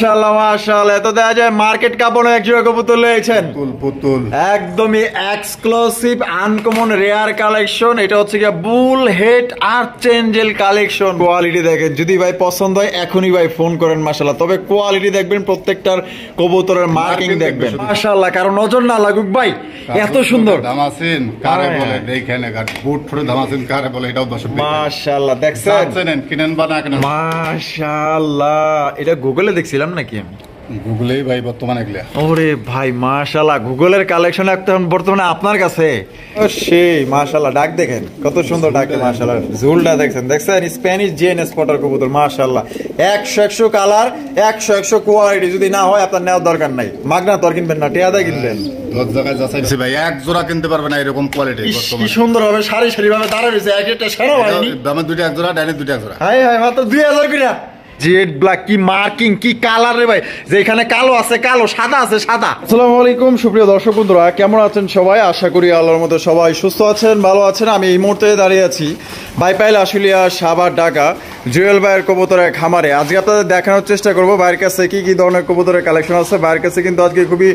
মাশাআল্লাহ মাশাআল্লাহ, তো দেখা যায় মার্কেট কাঁপানো এক জোড়া কবুতর লয়েছেন। পুতুল একদমই এক্সক্লুসিভ আনকমন রেয়ার কালেকশন। এটা হচ্ছে কি বুল হেড আর্চেঞ্জেল কালেকশন। কোয়ালিটি দেখেন, যদি ভাই পছন্দ হয় এখনই ভাই ফোন করেন। মাশাআল্লাহ, তবে কোয়ালিটি দেখবেন, প্রত্যেকটার কবুতরের মার্কিং দেখবেন। মাশাআল্লাহ, কারণ নজর না লাগুক ভাই, এত সুন্দর ধামাসিন কারে বলে দেখেন, বুট ফুটে ধামাসিন কারে বলে এটাও দর্শক। মাশাআল্লাহ, দেখছেন কিনেন বা না কিনেন। মাশাআল্লাহ, এটা গুগলে দেখছিলাম নাকি আমি? গুগলেই ভাই বর্তমানে এগুলা। ওরে ভাই মাশাআল্লাহ, গুগলের কালেকশন এখন বর্তমানে আপনার কাছে। ও সেই মাশাআল্লাহ, ডাক দেখেন কত সুন্দর ডাকে। মাশাআল্লাহ, ঝুলটা দেখছেন স্প্যানিশ জিএনএস স্পটার কবুতর। মাশাআল্লাহ, 100 কালার, 100 কোয়ালিটি। যদি না হয় আপনার নেওয়ার দরকার নাই, মাগনা তোর কিনবেন না, টিয়াদা কিনবেন। জায়গায় যাচাইছি ভাই, এক জোড়া কিনতে পারবে না এরকম কোয়ালিটি। কি সুন্দর হবে, সারি সারি ভাবে দাঁড়ায় রয়েছে, এক একটা সারা হয়নি। দামে দুটো এক জোড়া, ডাইনে দুটো এক জোড়া। হাই হাই, মাত্র 2000 কিনা। জেড ব্ল্যাক, কি মার্কিং, কি কালার রে ভাই। যেখানে কালো আছে কালো, সাদা আছে সাদা। আসসালামু আলাইকুম সুপ্রিয় দর্শক বন্ধুরা, কেমন আছেন সবাই? আশা করি আল্লাহর মতো সবাই সুস্থ আছেন, ভালো আছেন। আমি এই মুহূর্তে দাঁড়িয়ে আছি বাইপাইল আশুলিয়া সাভার ঢাকা জুয়েল ভাইয়ের কবুতরের খামারে। আজকে আপনাদের দেখানোর চেষ্টা করবো ভাইয়ের কাছে কি কি ধরনের কবুতরের কালেকশন আছে। ভাইয়ের কাছে কিন্তু আজকে খুবই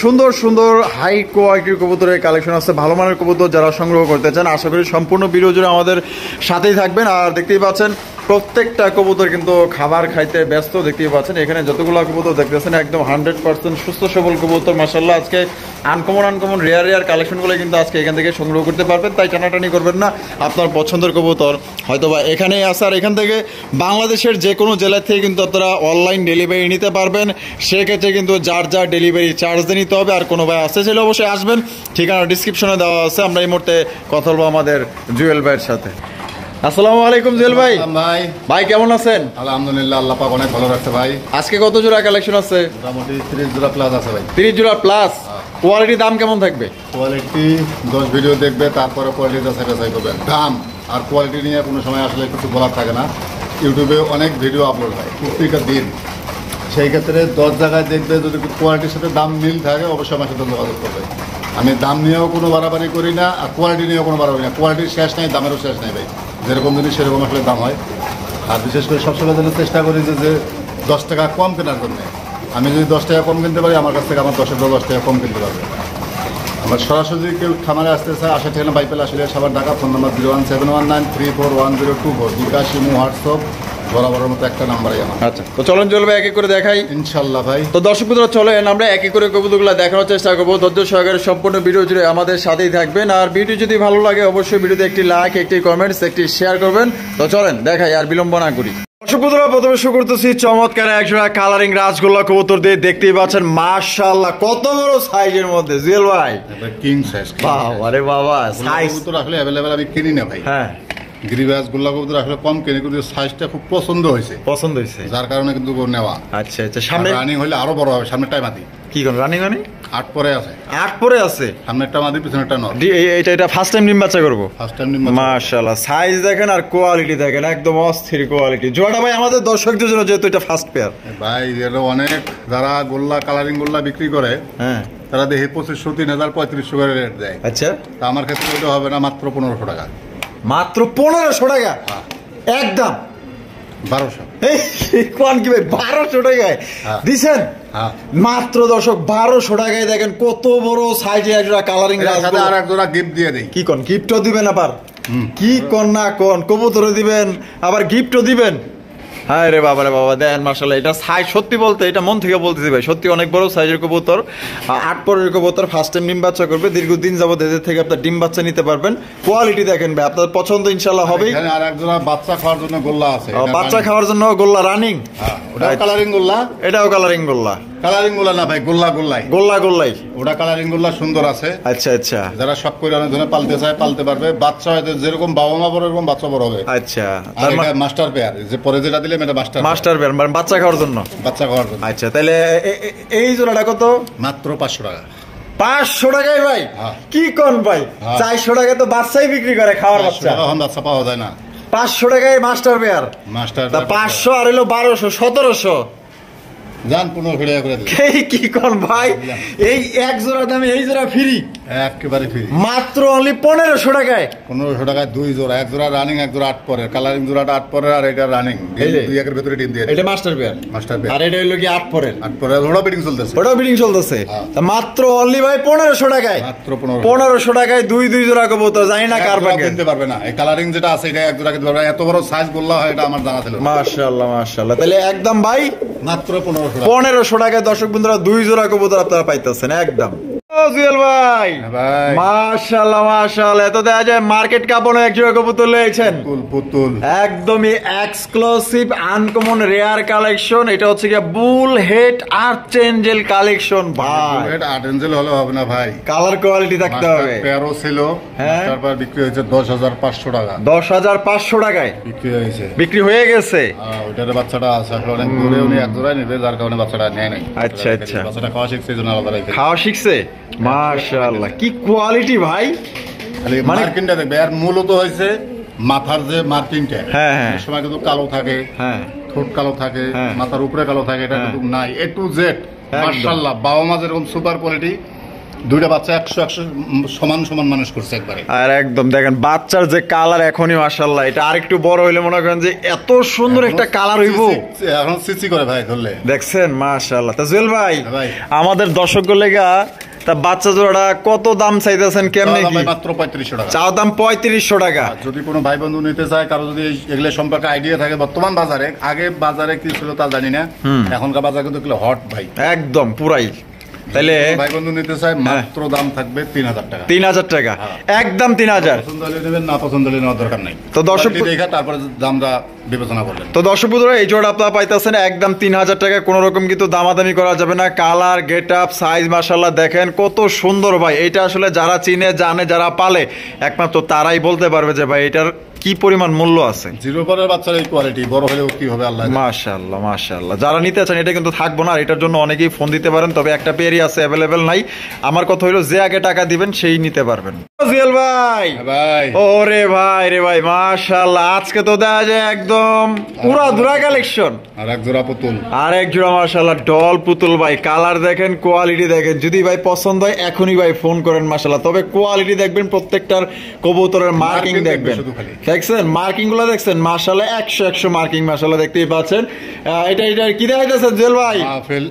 সুন্দর সুন্দর হাই কোয়ালিটির কবুতরের কালেকশন আছে। ভালো মানের কবুতর যারা সংগ্রহ করতে চান, আশা করি সম্পূর্ণ ভিডিও জুড়ে আমাদের সাথেই থাকবেন। আর দেখতেই পাচ্ছেন প্রত্যেকটা কবুতর কিন্তু খাবার খাইতে ব্যস্ত। দেখতেই পাচ্ছেন এখানে যতগুলো কবুতর দেখতেছেন একদম 100% সুস্থ সবল কবুতর। মাশাআল্লাহ, আজকে আনকমন রেয়ার কালেকশনগুলো কিন্তু আজকে এখান থেকে সংগ্রহ করতে পারবেন। তাই টানাটানি করবেন না, আপনার পছন্দের কবুতর হয়তোবা এখানেই আছে। আর এখান থেকে বাংলাদেশের যে কোনো জেলা থেকে কিন্তু আপনারা অনলাইন ডেলিভারি নিতে পারবেন। সেক্ষেত্রে কিন্তু যার যার ডেলিভারি চার্জ দিয়ে নিতে হবে। আর কোনো ভাই আসতে চাইলে অবশ্যই আসবেন, ঠিকানা ডিসক্রিপশনে দেওয়া আছে। আমরা এই মুহূর্তে কথা বলবো আমাদের জুয়েল ভাইয়ের সাথে। আসসালামু আলাইকুম জুয়েল ভাই। ভাই কেমন আছেন? আলহামদুলিল্লাহ, আল্লাহ পাক অনেক ভালো রাখছে ভাই। আজকে কত জোড়া কালেকশন আছে? মোটামুটি 30 জোড়া প্লাস আছে ভাই। 30 জোড়া প্লাস। কোয়ালিটি দাম কেমন থাকবে? কোয়ালিটি 10 ভিডিও দেখবে, তারপরে কোয়ালিটি যাচাই করবেন। দাম আর কোয়ালিটি নিয়ে কোনো সময় আসলে কিছু বলার থাকে না। ইউটিউবে অনেক ভিডিও আপলোড হয় প্রত্যেকটা দিন, সেই ক্ষেত্রে 10 জায়গায় দেখবে, যদি কোয়ালিটির সাথে দাম মিল থাকে অবশ্যই আমার সাথে যোগাযোগ করবে। আমি দাম নিয়েও কোনো বাড়াবাড়ি করি না, আর কোয়ালিটি নিয়েও কোনো বাড়াবাড়ি না। কোয়ালিটির শেষ নাই, দামেরও শেষ নাই ভাই। যেরকম জিনিস সেরকম আসলে দাম হয়। আর বিশেষ করে সবসময় যেন চেষ্টা করি যে 10 টাকা কম কেনার জন্য। আমি যদি 10 টাকা কম কিনতে পারি, আমার কাছ থেকে আমার 10 টাকা কম কিনতে পারবে। আমার সরাসরি কেউ খামারে আসতে চায়, আসা ঠিকানা Baipail Ashulia Savar Dhaka. Phone number 01719341024। BKash, Imo, WhatsApp বরাবরের মতো একটা নাম্বারই আমার। আচ্ছা, তো চলেন চলবে এক এক করে দেখাই ইনশাল্লাহ ভাই। তো দর্শক বন্ধুরা চলেন আমরা এক এক করে কবুতরগুলো দেখানোর চেষ্টা করবো। ধৈর্য সহকারে সম্পূর্ণ ভিডিও জুড়ে আমাদের সাথেই থাকবেন। আর ভিডিও যদি ভালো লাগে অবশ্যই ভিডিওতে একটি লাইক, একটি কমেন্টস, একটি শেয়ার করবেন। তো চলেন দেখাই, আর বিলম্ব না করি। দর্শক বন্ধুরা প্রথমে শুরু করতেছি চমৎকার একজোড়া কালারিং রাজগোল্লা কবুতর দিয়ে। দেখতেই পাচ্ছেন মাশাআল্লাহ কত বড় সাইজের মধ্যে জুয়েল ভাই। King size. বাবা রে বাবা, সাইজ কবুতর আসলে अवेलेबल আমি কিনি না ভাই। হ্যাঁ, গিরিবাজ গোল্লা কবুতর আসলে কম কিনে, কিন্তু সাইজটা খুব পছন্দ হয়েছে, যার কারণে কিন্তু নেওয়া। আচ্ছা আচ্ছা, সামনে রানিং হলে আরো বড় হবে। সামনেরটা মাদি। কি কোন রানিং মানে? 8 পরে আছে। 8 পরে আছে। সামনেরটা মাদি, পিছনেরটা নর। এটা ফার্স্ট টাইম ডিম বাচ্চা করবো। ফার্স্ট টাইম ডিম। মাশাআল্লাহ, সাইজ দেখেন আর কোয়ালিটি দেখেন, একদম অস্থির কোয়ালিটি। জোড়াটা ভাই আমাদের দর্শকদের জন্য, যেহেতু এটা ফার্স্ট পেয়ার ভাই, এর অনেক যারা গোল্লা কালারিং গোল্লা বিক্রি করে, হ্যাঁ, তারা দেখে 2500, 3000, 3500 করে রেট দেয়। আচ্ছা, তা আমার ক্ষেত্রে এটা হবে না, মাত্র 1500 টাকা। মাত্র 1500 টাকা? একদম 1200। কোন কি ভাই, 1200 টাকায় দিছেন? মাত্র দর্শক 1200 টাকায় দেখেন কত বড় সাইজে একটা কালারিং রাজগোল্লা। আর এক জোড়া গিফট দিয়ে দেই। কি কোন, গিফটও দিবেন? আবার কি কোন না কোন, কবুতরও দিবেন আবার গিফটও দিবেন। হ্যাঁ রে বাবা রে বাবা, দেন মাশাআল্লাহ। এটা সাইজ সত্যি বলতে, এটা মন থেকে বলতেছি ভাই, সত্যি অনেক বড় সাইজের কবুতর। 8 পরের কবুতর, ফার্স্ট টাইম ডিম বাচ্চা করবে। দীর্ঘদিন যাবত এদের থেকে আপনার ডিম বাচ্চা নিতে পারবেন। কোয়ালিটি দেখেন ভাই, আপনার পছন্দ ইনশাআল্লাহ হবে। এখানে আর এক জোড়া বাচ্চা খাওয়ার জন্য গোল্লা আছে। বাচ্চা খাওয়ার জন্য গোল্লা রানিং। ওটাও কালারিং গোল্লা। এটাও কালারিং গোল্লা। কালারিং গোল্লা না ভাই, গোল্লাই। ওটা কালারিং গোল্লা সুন্দর আছে। আচ্ছা আচ্ছা, যারা শখ করে অনেক ধরনের পালতে চায় পালতে পারবে। বাচ্চা হয়তো যেরকম বাবা মা বড়, এরকম বাচ্চা বড় হবে। আচ্ছা, মাস্টার পেয়ার, যে পরে যেটা দিলে এটা মাস্টার পেয়ার, মানে বাচ্চা খাওয়ার জন্য। আচ্ছা, তাহলে এই জোড়াটা কত? মাত্র 500 টাকা। 500 টাকায় ভাই? কি কোন ভাই, 400 টাকায় তো বাচ্চাই বিক্রি করে, খাওয়ার বাচ্চা। এখন বাচ্চা পাওয়া যায় না। 500 টাকায় মাস্টার পেয়ার। 500 আর হলো 1200, 1700। জান 1500 টাকা করে দিই। কি কোন ভাই, এই এক জোড়া দামে এই জোড়া ফ্রি? একেবারে ফ্রি, মাত্র অনলি 1500 টাকায়। 1500 টাকায় 2 জোড়া, এক জোড়া রানিং, এক জোড়া 8 পরের। কালারিং জোড়াটা 8 পরের, আর এটা রানিং। দুই একের ভিতরে ডিম দিয়ে, এটা মাস্টার পেয়ার, মাস্টার পেয়ার। আর এটা হলো কি 8 পরের। 8 পরের ওটা বিডিং চলতেছে, ওটাও বিডিং চলতেছে। তা মাত্র অনলি ভাই 1500 টাকায়, মাত্র 1500 টাকায় দুই জোড়া কবুতর। জানি না কার ভাগ্যে কিনতে পারবে না। এই কালারিং যেটা আছে এটা এক জোড়া কিনতে পারবে না। এত বড় সাইজ গোল্লা হয় এটা আমার জানা ছিল না। মাশাআল্লাহ মাশাআল্লাহ। তাহলে একদম ভাই মাত্র 1500 টাকা। 1500 টাকায় দর্শক বন্ধুরা দুই জোড়া কবুতর আপনারা পাইতেছেন একদম। ও জুয়েল ভাই, ভাই মাশাআল্লাহ মাশাআল্লাহ। এত দেখা যায় মার্কেট কাঁপানো এক জোড়া কবুতর লয়েছেন, পুতুল একদমই এক্সক্লুসিভ আনকমন রেয়ার কালেকশন। এটা হচ্ছে কি বুল হেড আর্চেঞ্জেল কালেকশন ভাই। এটা আর্চেঞ্জেল হলে হবে না ভাই, কালার কোয়ালিটি থাকতে হবে। পেয়ারও ছিল, হ্যাঁ, তারপর বিক্রি হয়েছে 10500 টাকা। 10500 টাকায় বিক্রি হয়েছে, বিক্রি হয়ে গেছে। ওইটার বাচ্চাটা আছে আসলে অনেক দূরে, উনি এক জোড়ায় নেবে, যার কারণে বাচ্চাটা নেয় নাই। আচ্ছা আচ্ছা, বাচ্চাটা খাওয়া শিখছে এই জন্য আলাদা রেখে। খাওয়া শিখছে, মাশাআল্লাহ কি কোয়ালিটি ভাই। খালি মার্কিংটা দেখবে, আর মূলত হয়েছে মাথার যে মার্কিংটা, হ্যাঁ হ্যাঁ, সময় কিন্তু কালো থাকে, হ্যাঁ ঠোঁট কালো থাকে, হ্যাঁ, মাথার উপরে কালো থাকে, এটা হ্যাঁ, কিন্তু নাই। A to Z মাশাআল্লাহ, বাবা মা যেরকম সুপার কোয়ালিটি, দুইটা বাচ্চা 100 সমান সমান মানুষ করছে একবারে। আর একদম দেখেন বাচ্চার যে কালার এখনই মাশাআল্লাহ, এটা আরেকটু বড় হইলে মনে করেন যে এত সুন্দর একটা কালার হইব। এখন সিসি করে ভাই ধরলে, দেখছেন মাশাআল্লাহ। তা জুয়েল ভাই, ভাই আমাদের দর্শকদের লেগা তা বাচ্চা জোড়াটা কত দাম চাইতেছেন, কেমনে কি? মাত্র 3500 টাকা। চাও দাম 3500 টাকা। যদি কোনো ভাই বন্ধু নিতে চায়, কারো যদি এগুলো সম্পর্কে আইডিয়া থাকে, বর্তমান বাজারে, আগে বাজারে কি ছিল তা জানি না, এখনকার বাজার কিন্তু হট ভাই, একদম পুরাই। তাহলে ভাই বন্ধু নিতে চায় মাত্র দাম থাকবে 3000 টাকা। 3000 টাকা, একদম 3000। পছন্দ হলে নেবেন, না পছন্দ হলে নেওয়ার দরকার নাই। তো দর্শক দেখা তারপরে দামটা বিবেচনা করবেন। তো দর্শক বন্ধুরা, এই জোড়া আপনারা পাইতেছেন একদম 3000 টাকা। কোনো রকম কিন্তু দামাদামি করা যাবে না। কালার, গেট আপ, সাইজ মাশাআল্লাহ দেখেন কত সুন্দর ভাই। এটা আসলে যারা চিনে জানে, যারা পালে, একমাত্র তারাই বলতে পারবে যে ভাই এটার কি পরিমাণ মূল্য আছে। জিরো পরের বাচ্চার এই কোয়ালিটি, বড় হলেও কি হবে আল্লাহ জানে। মাশাআল্লাহ মাশাআল্লাহ। যারা নিতে চান এটা কিন্তু থাকবো না, আর এটার জন্য অনেকেই ফোন দিতে পারেন, তবে একটা পেয়ারই আছে, অ্যাভেলেবেল নাই। আমার কথা হলো যে আগে টাকা দিবেন সেই নিতে পারবেন। জুয়েল ভাই, ভাই ওরে ভাই রে ভাই, মাশাআল্লাহ আজকে তো দেখা যায় একদম পুরা ধুরা কালেকশন। আর এক জোড়া পুতুল, আর এক জোড়া মাশাআল্লাহ ডল পুতুল ভাই। কালার দেখেন, কোয়ালিটি দেখেন। যদি ভাই পছন্দ হয় এখনই ভাই ফোন করেন মাশাআল্লাহ। তবে কোয়ালিটি দেখবেন, প্রত্যেকটার কবুতরের মার্কিং দেখবেন। দেখছেন মার্কিং গুলো, দেখছেন মাশাআল্লাহ 100 মার্কিং মাশাআল্লাহ দেখতেই পাচ্ছেন। এটা কি দেখাইতেছেন জুয়েল ভাই?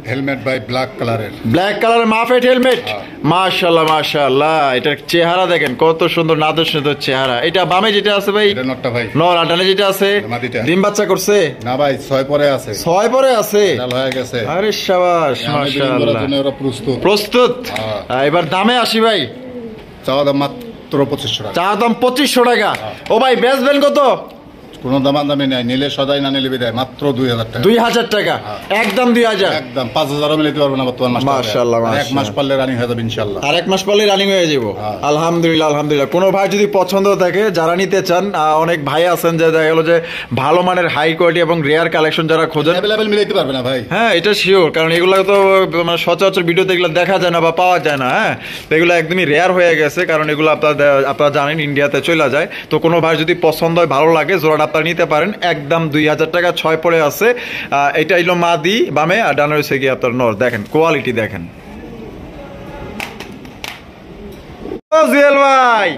হেলমেট ভাই, ব্ল্যাক কালারের, ব্ল্যাক কালারের মাফেট হেলমেট। মাশাআল্লাহ মাশাআল্লাহ, এটার চেহারা দেখেন কত সুন্দর, নাদর সুন্দর চেহারা। এটা বামে যেটা আছে ভাই, এটা নটটা ভাই, নর। আর ডানে যেটা আছে ডিম বাচ্চা করছে না ভাই, 6 পরে আছে, 6 পরে আছে, ডাল হয়ে গেছে। আরে শাবাশ মাশাআল্লাহ, ওরা প্রস্তুত প্রস্তুত। এবার দামে আসি ভাই। চাওয়া দাম মাত্র 2500 টাকা। চা দাম 2500 টাকা। ও ভাই বেচবেন কত? কোনো দামাদামি নাই, নিলে সদাই, না নিলে বিদায়, মাত্র 2000 টাকা। 2000 টাকা, একদম 2000, একদম 5000 মিলে দিতে পারবো না বর্তমান মাস। মাশাআল্লাহ এক মাস পারলে রানিং হয়ে যাবে ইনশাআল্লাহ। আর এক মাস পরে রানিং হয়ে যাব আলহামদুলিল্লাহ আলহামদুলিল্লাহ। কোনো ভাই যদি পছন্দ থাকে, যারা নিতে চান, অনেক ভাই আছেন যে দেখা গেল যে ভালো মানের হাই কোয়ালিটি এবং রেয়ার কালেকশন যারা খোঁজেন, অ্যাভেলেবল মিলে দিতে পারবে না ভাই। হ্যাঁ এটা শিওর, কারণ এগুলো তো মানে সচরাচর ভিডিওতে এগুলো দেখা যায় না বা পাওয়া যায় না। হ্যাঁ, তো এগুলো একদমই রেয়ার হয়ে গেছে, কারণ এগুলো আপনারা জানেন ইন্ডিয়াতে চলে যায়। তো কোনো ভাই যদি পছন্দ হয়, ভালো লাগে, জোড়াটা আপনারা নিতে পারেন একদম 2000 টাকা। 6 পরে আছে। এটা হইলো মাদি বামে, আর ডানে হচ্ছে গিয়ে আপনার নর। দেখেন কোয়ালিটি দেখেন। জুয়েল ভাই,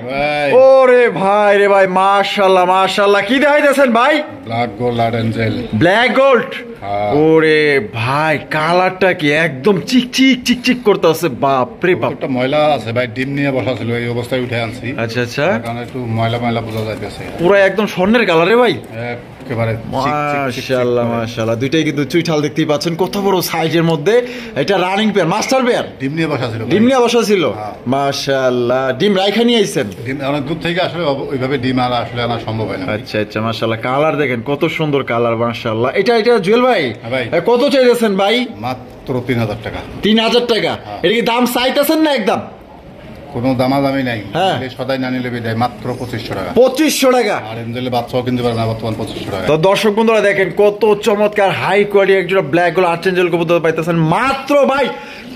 ওরে ভাই রে ভাই, মাশাআল্লাহ মাশাআল্লাহ। কি দেখাইতেছেন ভাই? Black gold Angel, black gold. ওরে ভাই, কালারটা কি একদম চিকচিক চিকচিক করতেছে। বাপ রে বাপ, একটা ময়লা আছে ভাই, ডিম নিয়ে বসা ছিল, এই অবস্থায় উঠে আনছি। আচ্ছা আচ্ছা, কারণ একটু ময়লা ময়লা বোঝা যাইতেছে। পুরো একদম স্বর্ণের কালারে ভাই, একেবারে মাশাআল্লাহ মাশাআল্লাহ। দুইটাই কিন্তু চুইঠাল দেখতেই পাচ্ছেন, কত বড় সাইজের মধ্যে। এটা রানিং পেয়ার, মাস্টার পেয়ার, ডিম নিয়ে বসা ছিল, ডিম নিয়ে বসা ছিল। মাশাআল্লাহ, ডিম রাইখা নিয়ে আইছেন? ডিম অনেক দূর থেকে আসলে ওইভাবে ডিম আর আসলে আনা সম্ভব হয় না। আচ্ছা আচ্ছা, মাশাআল্লাহ। কালার দেখেন কত সুন্দর কালার, মাশাআল্লাহ। এটা জুয়েল ভাই ভাই কত চাইতেছেন ভাই? মাত্র 3000 টাকা। 3000 টাকা। এটা কি দাম চাইতেছেন না একদম? কোনো দামাদামি নাই, হ্যাঁ, সদাই না নিলে বিদায়, মাত্র 2500 টাকা। 2500 টাকা। আর এমজেলে বাচ্চাও কিনতে পারে না বর্তমান 2500 টাকা। তো দর্শক বন্ধুরা দেখেন কত চমৎকার হাই কোয়ালিটি একজোড়া ব্ল্যাক গোল্ড আর্চেঞ্জেল কবুতর পাইতেছেন মাত্র ভাই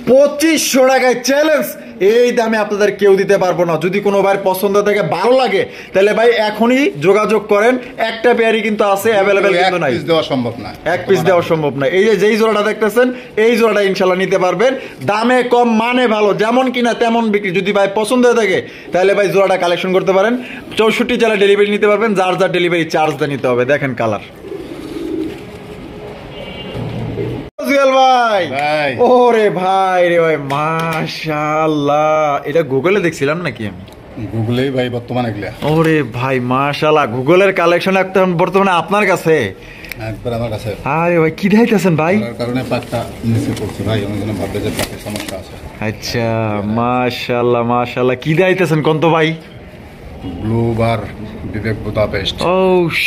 2500 টাকায় চ্যালেঞ্জ। এই দামে আপনাদের কেউ দিতে পারবো না। যদি কোনো ভাই পছন্দ থেকে ভালো লাগে তাহলে ভাই এখনই যোগাযোগ করেন। একটা পেয়ারই কিন্তু আছে, অ্যাভেলেবেল কিন্তু নাই, এক পিস দেওয়া সম্ভব না, এক পিস দেওয়া সম্ভব না। এই যে যেই জোড়াটা দেখতেছেন এই জোড়াটা ইনশাল্লাহ নিতে পারবেন। দামে কম, মানে ভালো, যেমন কিনা তেমন বিক্রি। যদি ভাই পছন্দ হয়ে থাকে তাহলে ভাই জোড়াটা কালেকশন করতে পারেন। 64 জেলা ডেলিভারি নিতে পারবেন, যার যার ডেলিভারি চার্জটা নিতে হবে। দেখেন কালার ভাই, ওরে ভাই রে ভাই, মাশাআল্লাহ। এটা গুগলে দেখছিলাম নাকি আমি? গুগলেই ভাই বর্তমানে এগুলা। ওরে ভাই মাশাআল্লাহ, গুগলের কালেকশন এখন বর্তমানে আপনার কাছে? একবার আমার কাছে। আরে ভাই কি দেখাইতেছেন ভাই? তার কারণে পাটটা নিচে পড়ছে ভাই, অনেক জন ভাববে যে পাটের সমস্যা আছে। আচ্ছা, মাশাআল্লাহ মাশাআল্লাহ। কি দেখাইতেছেন কোন তো ভাই? ব্লু বার বিবেক বুদাপেস্ট। ও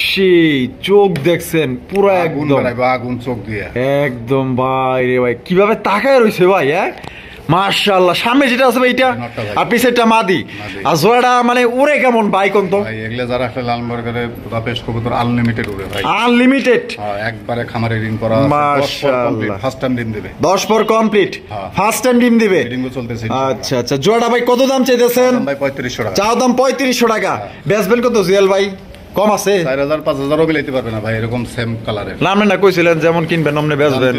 শি, চোখ দেখছেন পুরো একদম আগুন চোখ দিয়ে একদম ভাই রে ভাই, কিভাবে তাকায় রইছে ভাই। হ্যাঁ মাশাআল্লাহ। সামনে যেটা আছে ভাই এটা, আর পিছেরটা মাদি। আর জোড়াটা মানে উড়ে কেমন ভাই কোন তো? ভাই এগুলা যারা একটা লালমার্গারে বুদাপেস্ট কবুতর আনলিমিটেড উড়ে ভাই, আনলিমিটেড। হ্যাঁ, একবারে খামারে রিং করা আছে। মাশাআল্লাহ, ফার্স্ট টাইম ডিম দিবে। 10 পর কমপ্লিট, ফার্স্ট টাইম ডিম দিবে। ডিম চলতেছে। আচ্ছা আচ্ছা, জোড়াটা ভাই কত দাম চাইতেছেন? ভাই 3500 টাকা। চাও দাম 3500 টাকা। বেচবেন কত জুয়েল ভাই? কম আছে? 4000 5000 মিলাইতে পারবে না ভাই, এরকম সেম কালারের। না না কইছিলেন যেমন কিনবেন অমনে বেচবেন।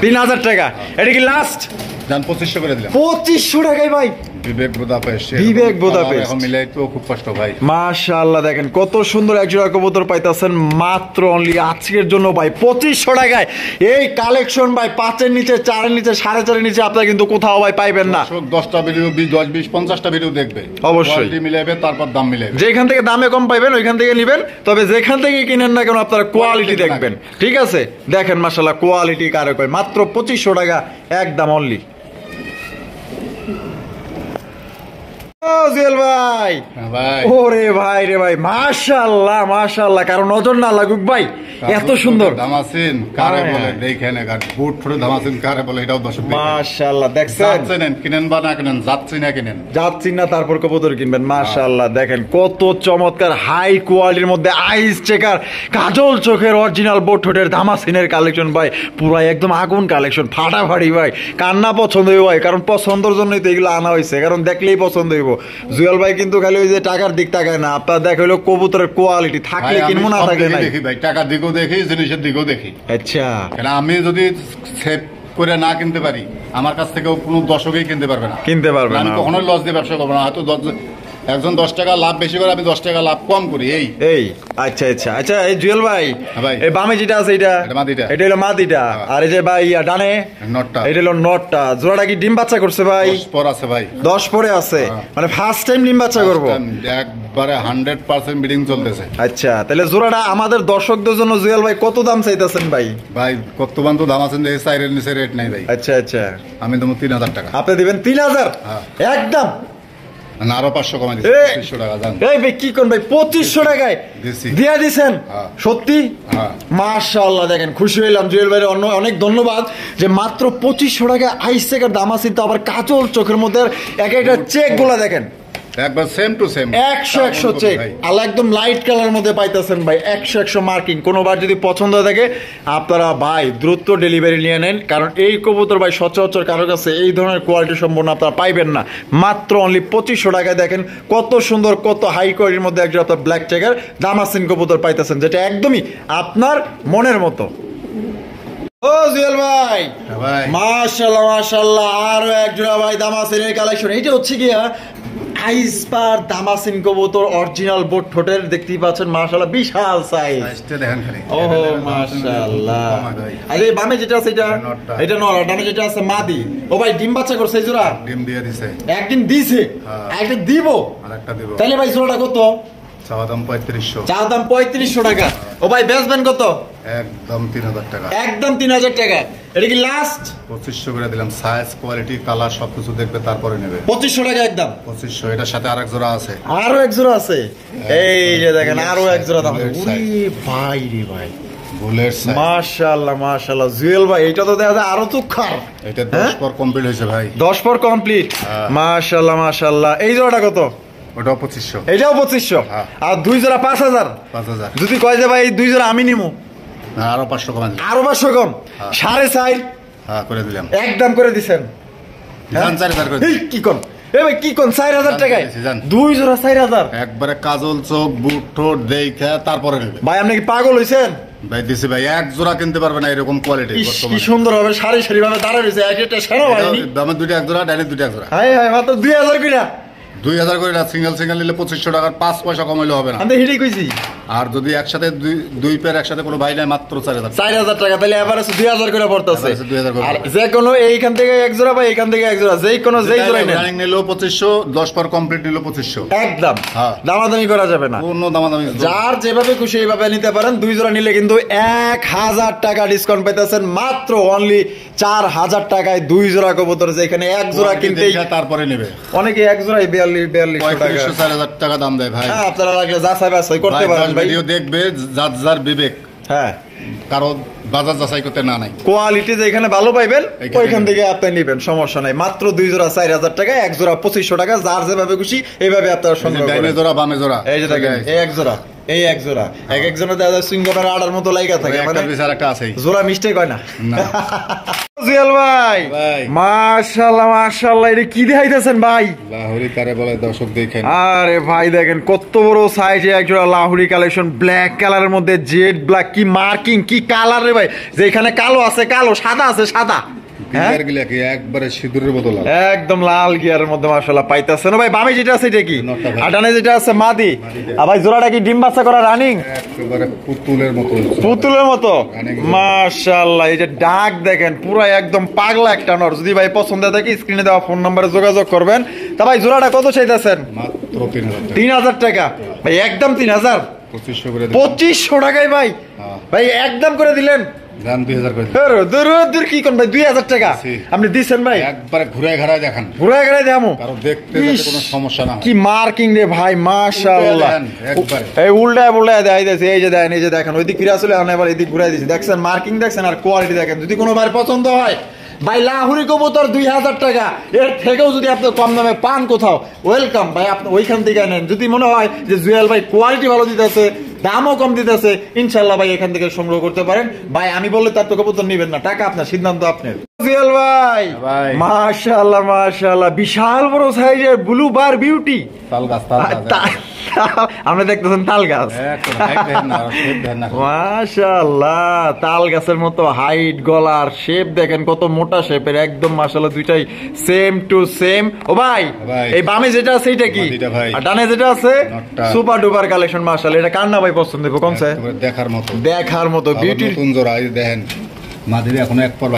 3000 টাকা। এটা কি লাস্ট? জান 2500 করে দিলাম। 2500 টাকায় ভাই বিবেক বুদাপেস্ট। বিবেক বুদাপেস্ট এখন মিলাই তো খুব কষ্ট ভাই। মাশাআল্লাহ, দেখেন কত সুন্দর এক জোড়া কবুতর পাইতাছেন মাত্র অনলি আজকের জন্য ভাই 2500 টাকায়। এই কালেকশন ভাই 5 এর নিচে, 4 এর নিচে, 4.5 এর নিচে আপনারা কিন্তু কোথাও ভাই পাইবেন না। 10টা ভিডিও 10 20 50টা ভিডিও দেখবে, অবশ্যই কোয়ালিটি মিলাবে, তারপর দাম মিলাবে। যেখান থেকে দামে কম পাইবেন ওইখান থেকে নেবেন, তবে যেখান থেকে কিনেন না কেন আপনারা কোয়ালিটি দেখবেন। ঠিক আছে, দেখেন মাশাআল্লাহ কোয়ালিটি কারে কয়, মাত্র 2500 টাকা একদম অনলি। জুয়েল ভাই, ওরে ভাই রে ভাই, মাশাআল্লাহ মাশাআল্লাহ। কারণ নজর না লাগুক ভাই, এত সুন্দর ধামাসিন কারে বলে দেখেন, বুট ফুটে ধামাসিন কারে বলে এটাও দর্শক দেখেন। মাশাআল্লাহ, দেখছেন? কিনেন কিনেন বা না কিনেন, যাচ্ছি না কিনেন, যাচ্ছি না তারপর কবুতর কিনবেন। মাশাআল্লাহ, দেখেন কত চমৎকার হাই কোয়ালিটির মধ্যে আইস চেকার কাজল চোখের অরিজিনাল বোট ঠোঁটের ধামাসিনের কালেকশন ভাই, পুরাই একদম আগুন কালেকশন, ফাটাফাটি ভাই। কান্না পছন্দ হইব ভাই, কারণ পছন্দের জন্যই তো এগুলো আনা হয়েছে, কারণ দেখলেই পছন্দ হইব। জুয়েল ভাই কিন্তু খালি ওই যে টাকার দিক তাকায় না, আপনার দেখ হইলো কবুতরের কোয়ালিটি, থাকলে কিনবো না থাকলে নাই। দেখি ভাই, টাকার দিকেও দেখি, জিনিসের দিকেও দেখি। আচ্ছা, কেন আমি যদি সেভ করে না কিনতে পারি, আমার কাছ থেকেও কোনো দর্শকই কিনতে পারবে না, কিনতে পারবে না। আমি কখনোই লস দিয়ে ব্যবসা করবো না। হয়তো একজন 10 টাকা লাভ বেশি করে, আমি 10 টাকা লাভ কম করি। এই আচ্ছা আচ্ছা আচ্ছা। এই জুয়েল ভাই, ভাই এই বামে যেটা আছে এটা হলো মাদিটা, আর এই যে ভাই ডানে নটটা, এটা হলো নটটা। জোড়াটা কি ডিম বাচ্চা করছে ভাই? 10 পর আছে ভাই, 10 পরে আছে, মানে ফার্স্ট টাইম ডিম বাচ্চা করবো, একবারে 100% ব্রিডিং চলতেছে। আচ্ছা, তাহলে জোড়াটা আমাদের দর্শকদের জন্য জুয়েল ভাই কত দাম চাইতেছেন ভাই? ভাই কতবান তো দাম আছেন, এই সাইরের নিচে রেট নাই ভাই। আচ্ছা আচ্ছা, আমি দেবো 3000 টাকা। আপনি দিবেন 3000 একদম, আরো 500 কমাই দিচ্ছি, 2500 টাকা জান। এই ভাই কি কোন ভাই 2500 টাকায় দিয়া দিছেন? সত্যি মাশাআল্লাহ, দেখেন খুশি হইলাম জুয়েল ভাইয়ের অনেক ধন্যবাদ যে মাত্র 2500 টাকায় আইস চেকার দাম আছে, তো আবার কাজল চোখের মধ্যে এক একটা চেক গুলা দেখেন একবার সেম টু সেম 100 চেক, আর একদম লাইট কালার মধ্যে পাইতেছেন ভাই, 100 মার্কিং। কোনোবার যদি পছন্দ হয়ে থাকে আপনারা ভাই দ্রুত ডেলিভারি নিয়ে নেন, কারণ এই কবুতর ভাই সচরাচর কারো কাছে এই ধরনের কোয়ালিটি সম্পন্ন আপনারা পাইবেন না। মাত্র অনলি 2500 টাকায় দেখেন কত সুন্দর, কত হাই কোয়ালিটির মধ্যে একজন আপনার ব্ল্যাক চেকার দামাসিন কবুতর পাইতেছেন, যেটা একদমই আপনার মনের মতো। ও জুয়েল ভাই, মাশাআল্লাহ মাশাআল্লাহ, আরো একজোড়া ভাই দামাসিনের কালেকশন। এইটা হচ্ছে কি আইস পার দামাসিন কবুতর অরিজিনাল বোট ঠোঁটের, দেখতেই পাচ্ছেন মাশাআল্লাহ বিশাল সাইজ দেখেন খালি। ওহো মাশাআল্লাহ। আর এই বামে যেটা আছে এটা নর, আর ডানে যেটা আছে মাদি। ও ভাই ডিম বাচ্চা করছে এই জোড়া? ডিম দিয়ে দিছে, একদিন দিছে, আরেকটা দিব, আরেকটা দিব। তাহলে ভাই জোড়াটা কত? চাওয়া দাম 3500। চাওয়া দাম 3500 টাকা। ও ভাই বেচবেন কত? একদম 3000 টাকা। একদম 3000 টাকা। এটা কি লাস্ট? 2500 করে দিলাম, সাইজ কোয়ালিটি কালার সবকিছু দেখবে তারপরে নেবে। 2500 টাকা একদম 2500। এটার সাথে আরেক জোড়া আছে, আরো এক জোড়া আছে, এই যে দেখেন আরো এক জোড়া দাম। ওরে ভাই রে ভাই, বুলেট সাইজ, মাশাআল্লাহ মাশাআল্লাহ। জুয়েল ভাই এটা তো দেখা যায় আরো তো খার, এটা 10 পর কমপ্লিট হয়েছে ভাই, 10 পর কমপ্লিট। মাশাআল্লাহ মাশাআল্লাহ। এই জোড়াটা কত? ওটাও 2500। এটাও 2500। আর দুই জোড়া 5000। যদি কয় যে ভাই এই দুই জোড়া আমি নিমু, আরো 500 কম, আরো 500 কম, 4.5 করে দিলাম, একদম করে দিছেন। জান 4000 করে এই কি কোন এ ভাই কি কোন 4000 টাকায় দুই জোড়া 4000 একবারে কাজল চোখ বুট ঠোঁট দেখে তারপরে নেবে ভাই আপনি কি পাগল হইছেন ভাই দিছি ভাই এক জোড়া কিনতে পারবে না এরকম কোয়ালিটি কি সুন্দর হবে সারি সারি ভাবে দাঁড়ায় রইছে একটা সেরা ভাই দামে দুটো এক জোড়া ডাইনে দুটো এক জোড়া হাই হাই মাত্র 2000 কইরা 2000 করে সিঙ্গেল সিঙ্গেল নিলে 2500 টাকার 5 পয়সা কমাইলে হবে না আমি হিডি কইছি আর যদি একসাথে দুই পেয়ার একসাথে কোনো ভাই নাই মাত্র 4000 টাকা তাহলে এভারেজ 2000 করে পড়তাছে 2000 করে আর যে কোনো এইখান থেকে এক জোড়া ভাই এখান থেকে এক জোড়া যেই কোনো যেই জোড়াই নেন রানিং নিলো 2500 10 পার কমপ্লিট নিলো 2500 একদম হ্যাঁ দামাদামি করা যাবে না কোনো দামাদামি যার যেভাবে খুশি এইভাবে নিতে পারেন দুই জোড়া নিলে কিন্তু 1000 টাকা ডিসকাউন্ট পাইতেছেন মাত্র অনলি 4000 টাকায় দুই জোড়া কবুতর যেখানে এক জোড়া কিনতেই তারপরে নেবে অনেকে এক জোড়াই 4200 টাকা 4000 টাকা দাম দেয় ভাই হ্যাঁ আপনারা লাগলে যাচাই বাছাই করতে পারেন ভাই ভিডিও দেখবে যার যার বিবেক হ্যাঁ কারণ বাজার যাচাই করতে না নাই কোয়ালিটি যেখানে ভালো পাইবেন ওইখান থেকে আপনি নেবেন সমস্যা নাই মাত্র দুই জোড়া 4000 টাকা এক জোড়া 2500 টাকা যার যেভাবে খুশি এইভাবে আপনারা সংগ্রহ করেন ডাইনে জোড়া বামে জোড়া এই যে দেখেন এই এক জোড়া এই এক জোড়া এক এক জোড়া দাদা সুইংগামের আড়ার মতো লাগা থাকে মানে বিচার একটা আছে জোড়া মিস্টেক হয় না জিয়াল ভাই মাশাআল্লাহ মাশাআল্লাহ এটা কি দেখাইতেছেন ভাই লাহোরি কারে বলে দর্শক দেখেন আরে ভাই দেখেন কত বড় সাইজে এক জোড়া লাহোরি কালেকশন ব্ল্যাক কালারের মধ্যে জেড ব্ল্যাক কি মার্কিং কি কালার রে ভাই যেখানে কালো আছে কালো সাদা আছে সাদা একবারে সিঁদুরের বোতল একদম লাল গিয়ারের মধ্যে মাশাআল্লাহ পাইতাছেন ভাই বামে যেটা আছে এটা কি আটানে যেটা আছে মাদি আর ভাই জোড়াটা কি ডিম বাচ্চা করা রানিং একেবারে পুতুলের মতো মাশাআল্লাহ এই যে ডাক দেখেন পুরো একদম পাগলা একটা নর যদি ভাই পছন্দ থাকে স্ক্রিনে দেওয়া ফোন নম্বরে যোগাযোগ করবেন তা ভাই জোড়াটা কত চাইতেছেন মাত্র 3000 টাকা ভাই একদম 3000 2500 টাকায় ভাই ভাই একদম করে দিলেন জান 2000 করে দূর কি কোন ভাই 2000 টাকা আপনি দিবেন ভাই একবারে ঘুরে ঘাড়ায় দেখান ঘুরে ঘাড়ায় দেখামু কারণ দেখতে যাতে কোনো সমস্যা না হয় কি মার্কিং রে ভাই মাশাআল্লাহ একবারে এই উল্টা দেখাইতেছে এই যে দেখেন এই যে দেখেন ওইদিক ফিরে আসলে আমি এবার এদিক ঘুরাই দিছি দেখছেন মার্কিং দেখছেন আর কোয়ালিটি দেখেন যদি কোনো ভাই পছন্দ হয় ভাই লাহুরি কবুতর 2000 টাকা এর থেকেও যদি আপনি কম দামে পান কোথাও ওয়েলকাম ভাই আপনি ওইখান থেকে নেন যদি মনে হয় যে জুয়েল ভাই কোয়ালিটি ভালো দিতেছে দামও কম দিতেছে ইনশাআল্লাহ ভাই এখান থেকে সংগ্রহ করতে পারেন ভাই আমি বললে তার তো কবুতর নেবেন না টাকা আপনার সিদ্ধান্ত আপনার জুয়েল ভাই মাশাআল্লাহ মাশাআল্লাহ বিশাল বড় সাইজের ব্লু বার বিউটি তাল গাছ আমরা দেখতেছেন তাল গাছ মাশাআল্লাহ তাল গাছের মতো হাইট গলার শেপ দেখেন কত মোটা শেপের একদম মাশাআল্লাহ দুইটাই সেম টু সেম ও ভাই এই বামে যেটা আছে এটা কি আর ডানে যেটা আছে সুপার ডুপার কালেকশন মাশাআল্লাহ এটা কার না ভাই পছন্দ হবে কোনছে দেখার মতো বিউটি নতুন জোড়া এই দেখেন মাদিরা এখনো এক পর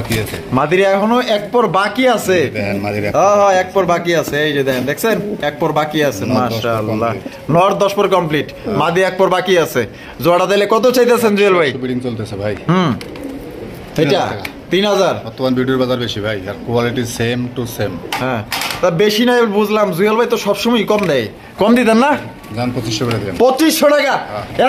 বাকি আছে দেখেন মাদিরা হ্যাঁ এক পর বাকি আছে এই যে দেখেন দেখছেন এক পর বাকি আছে মাশাআল্লাহ নর 10 পর কমপ্লিট মাদি এক পর বাকি আছে জোড়া দিলে কত চাইতেছেন জুয়েল ভাই বিডিং চলতেছে ভাই এটা 3000 বর্তমান ভিডিওর বাজার বেশি ভাই আর কোয়ালিটি সেম টু সেম হ্যাঁ তা বেশি নাই বুঝলাম জুয়েল ভাই তো সবসময় কম দেয় কম দিতেন না জান 2500 করে দেন 2500 টাকা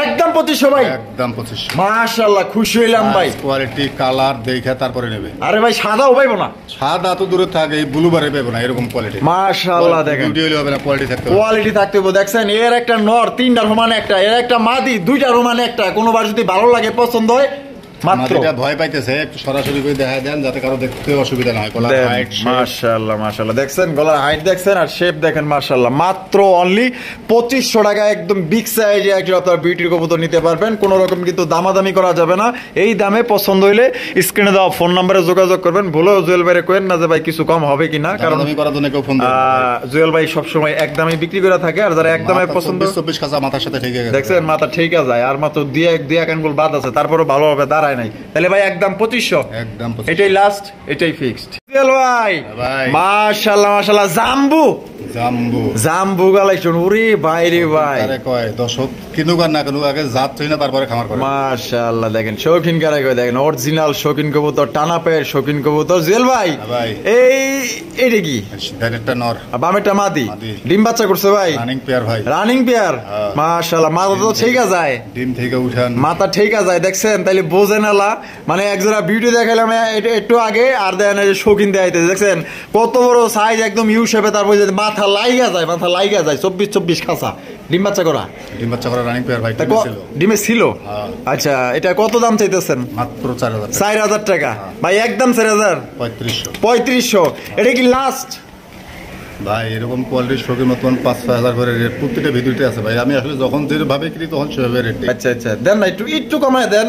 একদম 2500 ভাই একদম 2500 মাশাআল্লাহ খুশি হইলাম ভাই কোয়ালিটি কালার দেখে তারপরে নেবে আরে ভাই সাদাও পাইবো না সাদা তো দূরে থাকে এই ব্লু বারে পাবো না এরকম কোয়ালিটি মাশাআল্লাহ দেখেন ভিডিও হলে হবে না কোয়ালিটি থাকতে হবে দেখছেন এর একটা নর তিনটা রোমান একটা এর একটা মাদি দুইটা রোমান একটা কোনোবার যদি ভালো লাগে পছন্দ হয় মাত্র এটা ভয় পাইতেছে একটু সরাসরি করে দেখা দেন যাতে কারো দেখতে অসুবিধা না হয় গলার হাইট মাশাআল্লাহ মাশাআল্লাহ দেখছেন গলার হাইট দেখছেন আর শেপ দেখেন মাশাআল্লাহ মাত্র অনলি 2500 টাকা একদম বিগ সাইজে একটা আপনারা বিউটির কবুতর নিতে পারবেন কোনো রকম কিন্তু দামাদামি করা যাবে না এই দামে পছন্দ হইলে স্ক্রিনে দেওয়া ফোন নম্বরে যোগাযোগ করবেন ভুলেও জুয়েল ভাইরে কইেন না যে ভাই কিছু কম হবে কিনা কারণ দামাদামি করার জন্য কেউ ফোন দেন জুয়েল ভাই সব সময় এক দামে বিক্রি করে থাকে আর যারা এক দামে পছন্দ 24 কাঁচা মাথার সাথে ঠিক আছে দেখছেন মাথা ঠিক আছে আর মাত্র দুই এক আঙ্গুল বাদ আছে তারপরে ভালোভাবে দাঁড়ায় নাই তাহলে ভাই একদম 2500 একদম এটাই লাস্ট এটাই ফিক্সড জুয়েল ভাই মাশাআল্লাহ মাশাআল্লাহ জাম্বু কালেকশন ওরে ভাই রে ভাই আরে কয় দর্শক কিনুক আর না কিনুক আগে জাত তুই না তারপরে খামার করে মাশাআল্লাহ দেখেন শৌখিন কারে কয় দেখেন অরিজিনাল শৌখিন কবুতর টানা পেয়ের শৌখিন কবুতর জুয়েল ভাই এইটা কি ডাইরেক্টটা নর বামেটা মাদি ডিম বাচ্চা করছে ভাই রানিং পেয়ার মাশাআল্লাহ মাথা তো ঠিক আছে ডিম থেকে উঠান মাথা ঠিক আছে দেখছেন তাইলে বোঝেন না মানে একজোড়া বিউটি দেখাইলাম একটু আগে আর দেখেন শৌখিন দেখাইতেছে দেখছেন কত বড় সাইজ একদম ইউ শেপে তারপর মাথা মাথা লাইগা যায় 24 খাসা ডিম বাচ্চা করা রানিং পেয়ার ভাই ডিমে ছিল। হ্যাঁ। আচ্ছা এটা কত দাম চাইতেছেন? মাত্র 4000 4000 টাকা ভাই, একদম 4000 3500। এটা কি লাস্ট ভাই? এরকম কোয়ালিটির শোকের মতন 5-6 হাজার করে রেট প্রত্যেকটা ভিডিওতে আছে ভাই। আমি আসলে যখন যেভাবে কিনি তখন সেভাবে রেট। আচ্ছা দেন না একটু কমায় দেন,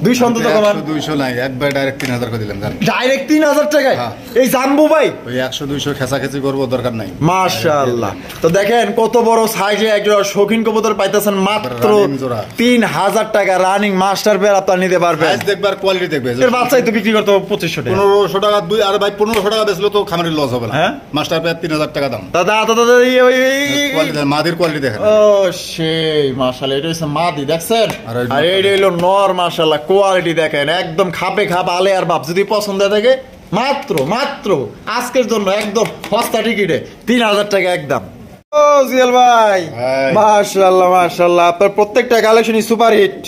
200 অন্তত কমান। 200 নাই, একবার ডাইরেক্ট 3000 করে দিলাম। ডাইরেক্ট 3000 টাকায় এই জাম্বু ভাই? ওই 100-200 খেসাখেচি করবো, দরকার নাই। মাশাআল্লাহ। তো দেখেন কত বড় সাইজে একজোড়া শৌখিন কবুতর পাইতেছেন মাত্র 3000 টাকা। রানিং মাস্টার পেয়ার আপনারা নিতে পারবেন। সাইজ দেখবে আর কোয়ালিটি দেখবে। এর বাচ্চাই তো বিক্রি করতে 2500 টাকা, 1500 টাকা। আর ভাই 1500 টাকা বেচলে তো খামারের লস হবে না। মাস্টার পেয়ার 3000 টাকা দাম। দাদা মাদির কোয়ালিটি দেখেন। ও সেই মাশাআল্লাহ, এটা হচ্ছে মাদি দেখছেন, আর এটা হলো নর। মাশাআল্লাহ কোয়ালিটি দেখেন, একদম খাপে খাপ আলে আর বাপ। যদি পছন্দ থাকে মাত্র আজকের জন্য একদম সস্তা টিকিটে 3000 টাকা একদম। ও জিয়াল ভাই মাশাআল্লাহ, আপনার প্রত্যেকটা কালেকশনই সুপার হিট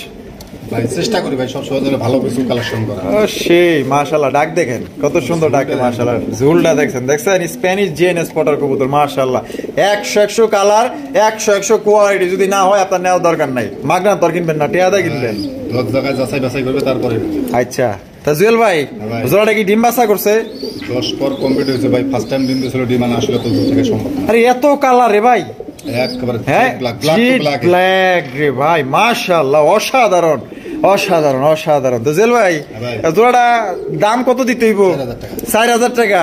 ভাই। চেষ্টা করি ভাই সবসময় যেন ভালো কিছু কালেকশন করা। ও সেই মাশাআল্লাহ, ডাক দেখেন কত সুন্দর ডাকে মাশাআল্লাহ। ঝুলটা দেখছেন স্প্যানিশ জিএনএস পটার কবুতর মাশাআল্লাহ। 100 কালার, 100 কোয়ালিটি। যদি না হয় আপনার নেওয়ার দরকার নাই, মাগনা তর কিনবেন না, টেয়াদা কিনবেন। 10 জায়গায় যাচাই বাছাই করবে তারপরে। আচ্ছা তা জুয়েল ভাই জোড়াটা কি ডিম বাচ্চা করছে? 10 পর কমপ্লিট হয়েছে ভাই। ফার্স্ট টাইম ডিম দিয়েছিল, ডিম আনা আসলে তো দূর থেকে সম্ভব না। আরে এত কালার রে ভাই, একেবারে ব্ল্যাক রে ভাই মাশাআল্লাহ, অসাধারণ। তো জুয়েল ভাই জোড়াটা দাম কত দিতে হইব? 4000 টাকা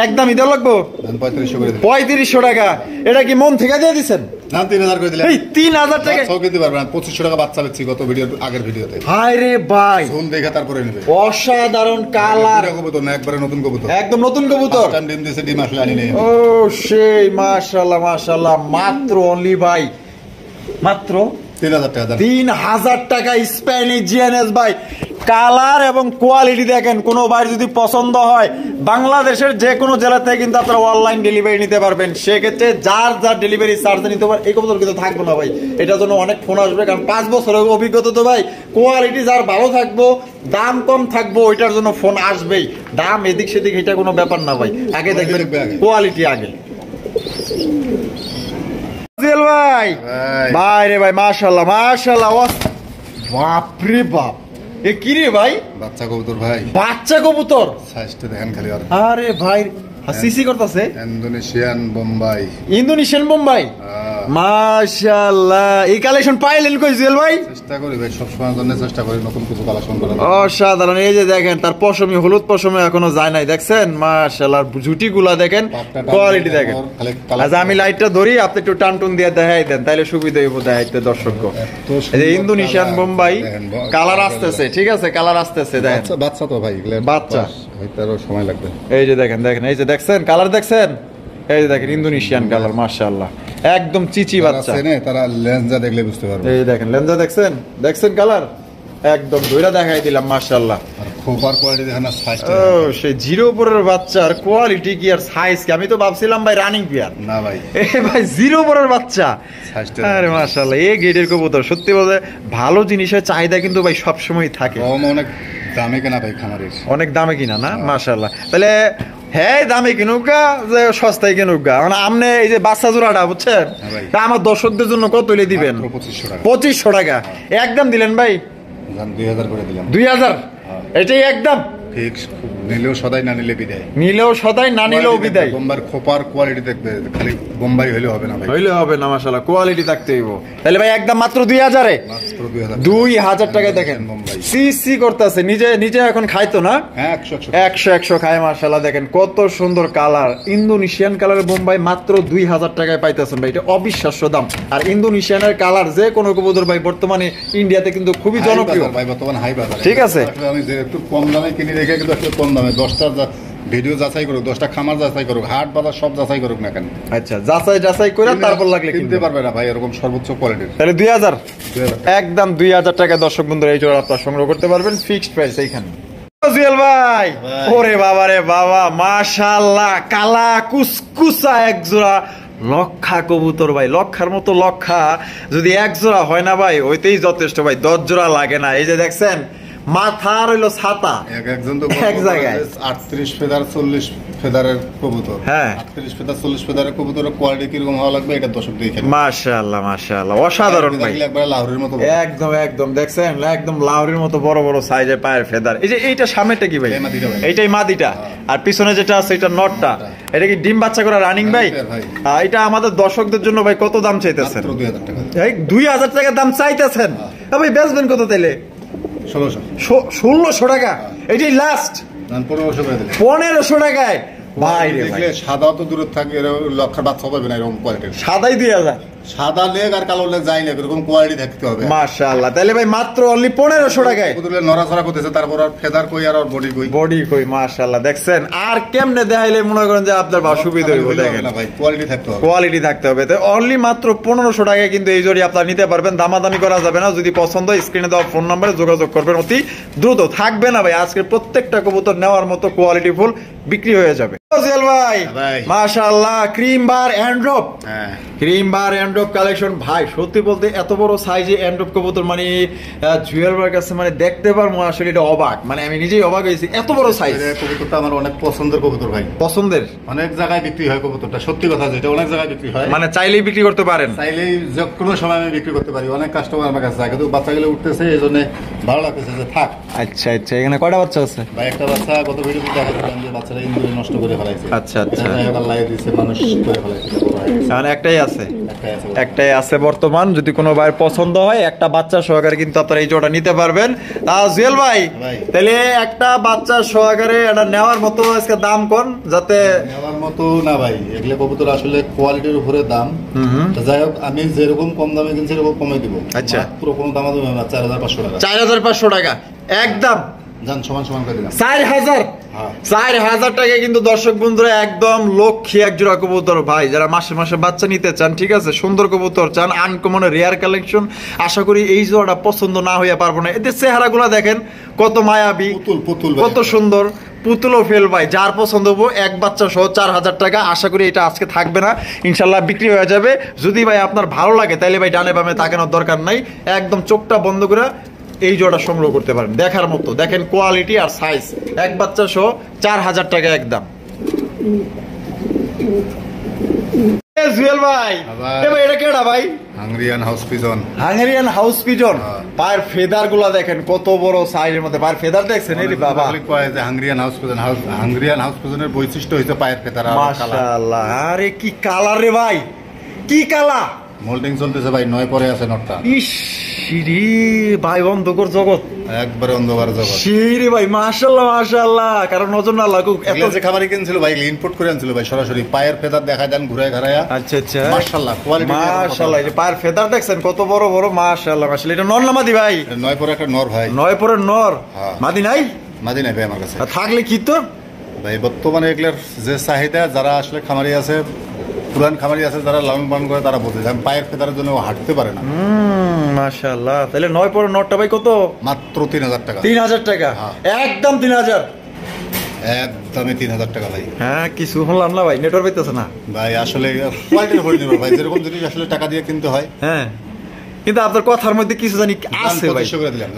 একদমই দেওয়া লাগবো। 3500 টাকা। এটা কি মন থেকে দিয়ে দিচ্ছেন? 3000 করে দিলেন। 3000 টাকা দিতে পারবেন। 2500 টাকা বাচ্চা বেচছি গত আগের ভিডিওতে। হায় রে ভাই, ফোন দেখে তারপরে নেবে। অসাধারণ কালার, কবুতর না, একবারে নতুন কবুতর, একদম নতুন কবুতর। ডিম দিয়েছে, ডিম আসলে আনি নেই। ও সেই মাশাআল্লাহ, মাত্র অনলি ভাই মাত্র 3000 টাকা স্প্যানিশ জিএনএস ভাই। কালার এবং কোয়ালিটি দেখেন, কোনো ভাই যদি পছন্দ হয় বাংলাদেশের যে কোনো জেলা থেকে কিন্তু আপনারা অনলাইন ডেলিভারি নিতে পারবেন। সেক্ষেত্রে যার ডেলিভারি চার্জ নিতে পারেন। এই কবুতর কিন্তু থাকবো না ভাই, এটার জন্য অনেক ফোন আসবে, কারণ 5 বছরের অভিজ্ঞতা তো ভাই। কোয়ালিটি যার ভালো থাকবো, দাম কম থাকবো, ওইটার জন্য ফোন আসবেই। দাম এদিক সেদিক এটা কোনো ব্যাপার না ভাই, আগে দেখবেন কোয়ালিটি আগে। ভাই রে ভাই মাশাআল্লাহ, বাপরে বাপ, এ কি রে ভাই? বাচ্চা কবুতর ভাই, বাচ্চা কবুতর। সাইজটা দেখেন খালি। আরে ভাই সিসি করতেছে ইন্দোনেশিয়ান বোম্বাই। মাশাআল্লাহ, এই কালেকশন পাইলেন কই জুয়েল ভাই? চেষ্টা করি ভাই সবসময় জন্য, চেষ্টা করি নতুন কিছু কালেকশন করার। অসাধারণ। এই যে দেখেন তার পশমি, হলুদ পশমি এখনো যায় নাই, দেখছেন মাশাআল্লাহ। ঝুটিগুলা দেখেন, কোয়ালিটি দেখেন। আচ্ছা আমি লাইটটা ধরি, আপনি একটু টানটুন দিয়ে দেখাই দেন, তাইলে সুবিধা হইব দেখাইতে দর্শককে। এই যে ইন্দোনেশিয়ান বোম্বাই কালার আসতেছে, ঠিক আছে কালার আসতেছে। দেখেন বাচ্চা তো ভাই, বাচ্চা হইতেও সময় লাগবে। এই যে দেখেন, এই যে দেখছেন কালার দেখছেন, এই যে দেখেন ইন্দোনেশিয়ান কালার মাশাআল্লাহ, একদম চিচি বাচ্চা। তারা লেন্সা দেখলে বুঝতে পারবে। এই দেখেন লেন্সা দেখছেন কালার একদম ধইরা দেখাই দিলাম মাশাআল্লাহ। আর খোপার কোয়ালিটি দেখেন না, সাইজটা। ও সেই জিরো উপরের বাচ্চার কোয়ালিটি কি আর সাইজ কি? আমি তো ভাবছিলাম ভাই রানিং পেয়ার। না ভাই, এ ভাই জিরো উপরের বাচ্চা। আরে মাশাআল্লাহ, এই গেটের কবুতর সত্যি বলতে ভালো জিনিসের চাহিদা কিন্তু ভাই সব সময় থাকে। অনেক দামে কেনা ভাই খামারের, অনেক দামে কিনা না মাশাআল্লাহ। তাহলে হ্যাঁ দামে কিনুকা যে সস্তায় কিনুকা, মানে আপনি এই যে বাচ্চা জোড়াটা বুঝছেন, তা আমার দর্শকদের জন্য কত হইলে দিবেন? 2500 টাকা একদম দিলেন ভাই। 2000 করে দিলাম। 2000 এটাই একদম ফিক্স। নিলেও সদাই, না নিলে বিদায়। নিলেও সদাই, না নিলেও বিদায়। বোম্বাই খোপার কোয়ালিটি দেখবে, খালি বোম্বাই হইলে হবে না ভাই, হইলে হবে না মাশাআল্লাহ, কোয়ালিটি থাকতে হইব। তাহলে ভাই একদম মাত্র 2000 এ, মাত্র 2000 2000 টাকায় দেখেন সিসি করতেছে। নিজে এখন খাইতো না? হ্যাঁ 100 খায় মাশাআল্লাহ। দেখেন কত সুন্দর কালার, ইন্দোনেশিয়ান কালারের বোম্বাই মাত্র 2000 টাকায় পাইতেছেন ভাই, এটা অবিশ্বাস্য দাম। আর ইন্দোনেশিয়ানের কালার যে কোনো কবুতর ভাই বর্তমানে ইন্ডিয়াতে কিন্তু খুবই জনপ্রিয় ভাই, বর্তমান হাই বাজার। ঠিক আছে, আমি যে একটু কম দামে কিনে রেখে কিন্তু একটু কম দামে 10টা ভিডিও যাচাই করুক, 10টা খামার যাচাই করুক, হাট বাজার সব যাচাই করুক না কেন। আচ্ছা যাচাই করে তারপর লাগলে কিনতে পারবে না ভাই এরকম সর্বোচ্চ কোয়ালিটির। তাহলে 2000 একদম 2000 টাকা দর্শক বন্ধুরা এই জোড়া আপনারা সংগ্রহ করতে পারবেন, ফিক্সড প্রাইস এইখানে। জুয়েল ভাই ওরে বাবা রে বাবা মাশাআল্লাহ, কালা কুসকুসা এক জোড়া লক্ষা কবুতর ভাই, লক্ষার মতো লক্ষা যদি এক জোড়া হয় না ভাই ওইতেই যথেষ্ট ভাই, 10 জোড়া লাগে না। এই যে দেখছেন মাথার হইলো ছাতা একজন তো এক জায়গায় 38 ফেদার 40 ফেদারের কবুতর। হ্যাঁ 38 ফেদার 40 ফেদারের কবুতরের কোয়ালিটি কিরকম হওয়া লাগবে এটা দর্শক দেখেন। মাশাআল্লাহ মাশাআল্লাহ অসাধারণ ভাই, একবার লাহোরের মতো একদম একদম দেখছেন একদম লাহোরের মতো বড় বড় সাইজের পায়ের ফেদার। এই যে এইটা সামনেটা কি ভাই? এইটাই মাদিটা, আর পিছনে যেটা আছে এটা নটটা। এটা কি ডিম বাচ্চা করা রানিং ভাই? এটা আমাদের দর্শকদের জন্য ভাই কত দাম চাইতেছেন? 2000 টাকা। 2000 টাকা দাম চাইতেছেন? ভাই বেচবেন কত তাইলে? 1600 টাকা। এটাই লাস্ট 1500 করে দিলে 1500 টাকায় ভাই রে ভাই। সাদা তো দূরে থাকে, লক্ষার বাচ্চা পাবে না এরকম কোয়ালিটির। সাদাই 2000, সাদা লেগ আর কালো লেগ যাই না, এরকম কোয়ালিটি থাকতে হবে। মাশাআল্লাহ, তাহলে ভাই মাত্র অনলি 1500 টাকায় কবুতরের নড়াচড়া করতেছে, তারপর আর ফেদার কই আর বডি কই, বডি কই। মাশাআল্লাহ দেখছেন, আর কেমনে দেখাইলে মনে করেন যে আপনার বা সুবিধা হইব। দেখেন না ভাই, কোয়ালিটি থাকতে হবে, কোয়ালিটি থাকতে হবে। তো অনলি মাত্র 1500 টাকায় কিন্তু এই জোড়ি আপনারা নিতে পারবেন, দামাদামি করা যাবে না। যদি পছন্দ হয় স্ক্রিনে দেওয়া ফোন নম্বরে যোগাযোগ করবেন, অতি দ্রুত থাকবে না ভাই। আজকে প্রত্যেকটা কবুতর নেওয়ার মতো কোয়ালিটি ফুল বিক্রি হয়ে যাবে। জুয়েল ভাই মাশাআল্লাহ, cream bar and drop, cream bar and drop collection ভাই। সত্যি বলতে এত বড় সাইজে অ্যান্ড্রপ কবুতর মানে জুয়েল ভাইয়ের কাছে মানে দেখতে পারবো আসলে এটা অবাক, মানে আমি নিজেই অবাক হয়েছি। এত বড় সাইজ কবুতরটা আমার অনেক পছন্দের কবুতর ভাই, পছন্দের। অনেক জায়গায় বিক্রি হয় কবুতরটা, সত্যি কথা যেটা অনেক জায়গায় বিক্রি হয়, মানে চাইলেই বিক্রি করতে পারেন, চাইলেই যে কোনো সময় আমি বিক্রি করতে পারি। অনেক কাস্টমার আমার কাছে যায়, কিন্তু বাচ্চাগুলো উঠতেছে এই জন্য ভালো লাগতেছে যে থাক। আচ্ছা আচ্ছা, এখানে কয়টা বাচ্চা আছে ভাই? একটা বাচ্চা গত ভিডিওতে দেখাচ্ছিলাম যে বাচ্চারা ইন্দুরে নষ্ট করে ফেলাইছে। আচ্ছা আচ্ছা, আল্লাহ দিয়েছে মানুষ করে ফেলাইছে, মানে একটাই আছে, একটাই আছে বর্তমান। যদি কোনো ভাইয়ের পছন্দ হয় একটা বাচ্চা সহকারে কিন্তু আপনারা এই জোড়া নিতে পারবেন। জুয়েল ভাই তাহলে একটা বাচ্চা সহকারে এটা নেওয়ার মতো আজকে দাম কোন, যাতে নেওয়ার মতো না ভাই, এগুলো কবুতর আসলে কোয়ালিটির উপরে দাম। যাই হোক, আমি যেরকম কম দামে কিনছি এরকম কমে দিব। আচ্ছা, পুরো কোনো দাম দেবো না, 4500 টাকা। 4500 টাকা একদম জান, সমান সমান করে দিলাম 4000। 4000 টাকা কিন্তু দর্শক বন্ধুরা একদম লক্ষ্মী এক জোড়া কবুতর ভাই। যারা মাসে মাসে বাচ্চা নিতে চান, ঠিক আছে, সুন্দর কবুতর চান, আনকমন রেয়ার কালেকশন, আশা করি এই জোড়াটা পছন্দ না হইয়া পারবো না। এতে চেহারাগুলো দেখেন কত মায়াবী, পুতুল কত সুন্দর, পুতুলও ফেল ভাই। যার পছন্দ হবো এক বাচ্চা সহ 4000 টাকা। আশা করি এটা আজকে থাকবে না, ইনশাল্লাহ বিক্রি হয়ে যাবে। যদি ভাই আপনার ভালো লাগে তাহলে ভাই ডানে বামে তাকানোর দরকার নাই, একদম চোখটা বন্ধ করে এই জোড়া সংগ্রহ করতে পারেন। দেখার মতো, দেখেন কোয়ালিটি আর সাইজ, এক বাচ্চা সহ 4000 টাকা একদম। জুয়েল ভাই এটা কেডা ভাই? হাঙ্গরিয়ান হাউস পিজন। হাঙ্গরিয়ান হাউস পিজন, পায়ের ফেদার গুলা দেখেন কত বড় সাইজের মধ্যে পায়ের ফেদার দেখছেন? এই বাবা, হাঙ্গরিয়ান হাউস পিজন। হাঙ্গরিয়ান হাউস পিজনের বৈশিষ্ট্য হচ্ছে পায়ের ফেদার। মাশাআল্লাহ, আরে কি কালার রে ভাই, কি কালার! মোল্ডিং চলতেছে ভাই, 9 পরে আছে নটটা। ইস রে ভাই, অন্ধকার জগৎ, একবারে অন্ধকার জগৎ। সেই ভাই মাশাআল্লাহ মাশাআল্লাহ, কারণ নজর না লাগুক। এত যে খাবারই কিনছিল ভাই, ইনপুট করে আনছিল ভাই, সরাসরি পায়ের ফেদার দেখা দেন ঘুরায় ঘুরায়া। আচ্ছা আচ্ছা, মাশাআল্লাহ কোয়ালিটি মাশাআল্লাহ। এই যে পায়ের ফেদার দেখছেন কত বড় বড়, মাশাআল্লাহ মাশাআল্লাহ। এটা নর না মাদি ভাই? 9 পরে একটা নর ভাই। 9 পরে নর, মাদি নাই? মাদি নাই ভাই আমার কাছে। থাকলে কি তো ভাই, বর্তমানে এগুলোর যে চাহিদা, যারা আসলে খামারি আছে, পুরান খামারি আছে, যারা লালন পালন করে, তারা বলতে চান পায়ের ফেদারের জন্য হাঁটতে পারে না। মাশাআল্লাহ, তাহলে 9 পরে নরটা ভাই কত? মাত্র 3000 টাকা। 3000 টাকা একদম, 3000 একদমই 3000 টাকা ভাই। হ্যাঁ, কিছু হলাম না ভাই, নেটওয়ার্ক পাইতেছে না ভাই। আসলে কোয়ালিটির উপর নির্ভর ভাই, যেরকম জিনিস আসলে টাকা দিয়ে কিনতে হয়। হ্যাঁ, কিন্তু আপনার কথার মধ্যে কিছু জানি আছে ভাই।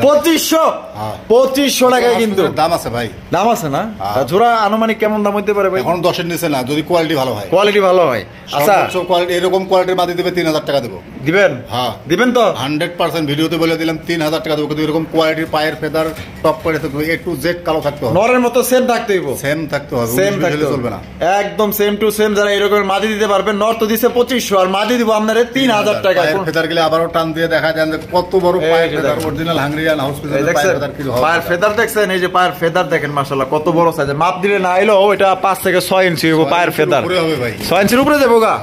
2500 টাকায় কিন্তু দাম আছে ভাই, দাম আছে না? জোড়া আনুমানিক কেমন দাম হইতে পারে ভাই? এখন 10-এর নিচে না, যদি কোয়ালিটি ভালো হয়। কোয়ালিটি ভালো হয়, আচ্ছা কোয়ালিটি এরকম কোয়ালিটির মাদি দিবে 3000 টাকা দেবো। দিবেন? হ্যাঁ দিবেন তো 100%। ভিডিওতে বলে দিলাম 3000 টাকা দেবো, কিন্তু এরকম কোয়ালিটির পায়ের ফেদার টপ করে থাকবে, A to Z কালো থাকতে হবে, নরের মতো সেম থাকতে হইব, সেম থাকতে হবে, সেম থাকতে চলবে না, একদম সেম টু সেম। যারা এরকম মাদি দিতে পারবেন, নর তো দিছে 2500 আর মাদি দিব আপনারে 3000 টাকা। পায়ের ফেদার গেলে আবারও টান দিয়ে দেখা যায় যে কত বড় পায়ের ফেদার, অরিজিনাল হাঙ্গরিয়ান হাউস পিজনের পায়ের ফেদার কি হবে। পায়ের ফেদার দেখছেন? এই যে পায়ের ফেদার দেখেন মাশাআল্লাহ কত বড় সাইজ। মাপ দিলে না এলো এটা 5 থেকে 6 ইঞ্চি হবে পায়ের ফেদার। পুরো হবে ভাই, 6 ইঞ্চির উপরে যাবো গা।